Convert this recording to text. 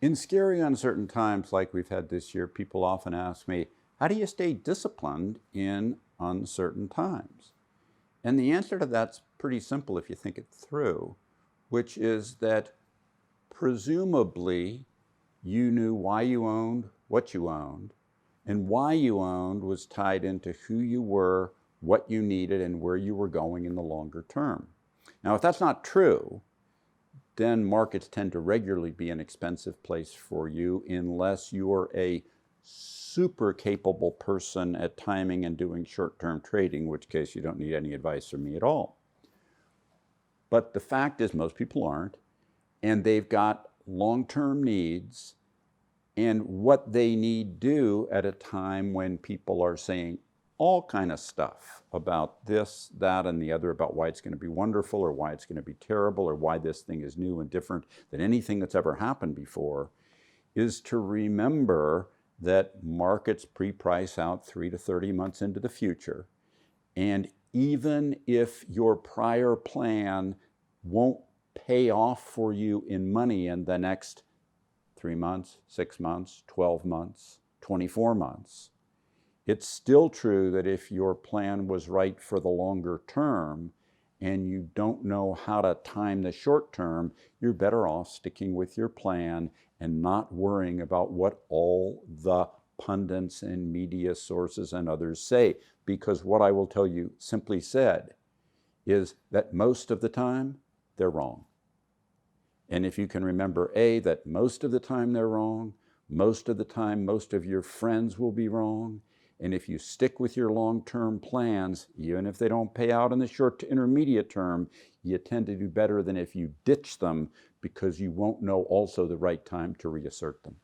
In scary, uncertain times like we've had this year, people often ask me, how do you stay disciplined in uncertain times? And the answer to that's pretty simple if you think it through, which is that presumably you knew why you owned what you owned, and why you owned was tied into who you were, what you needed, and where you were going in the longer term. Now, if that's not true, then markets tend to regularly be an expensive place for you unless you're a super capable person at timing and doing short-term trading, in which case you don't need any advice from me at all. But the fact is most people aren't, and they've got long-term needs, and what they need do at a time when people are saying all kind of stuff about this, that, and the other, about why it's going to be wonderful or why it's going to be terrible or why this thing is new and different than anything that's ever happened before, is to remember that markets pre-price out 3 to 30 months into the future. And even if your prior plan won't pay off for you in money in the next 3 months, 6 months, 12 months, 24 months, it's still true that if your plan was right for the longer term and you don't know how to time the short term, you're better off sticking with your plan and not worrying about what all the pundits and media sources and others say. Because what I will tell you, simply said, is that most of the time, they're wrong. And if you can remember, A, that most of the time they're wrong, most of the time most of your friends will be wrong, and if you stick with your long-term plans, even if they don't pay out in the short to intermediate term, you tend to do better than if you ditch them because you won't know also the right time to reassert them.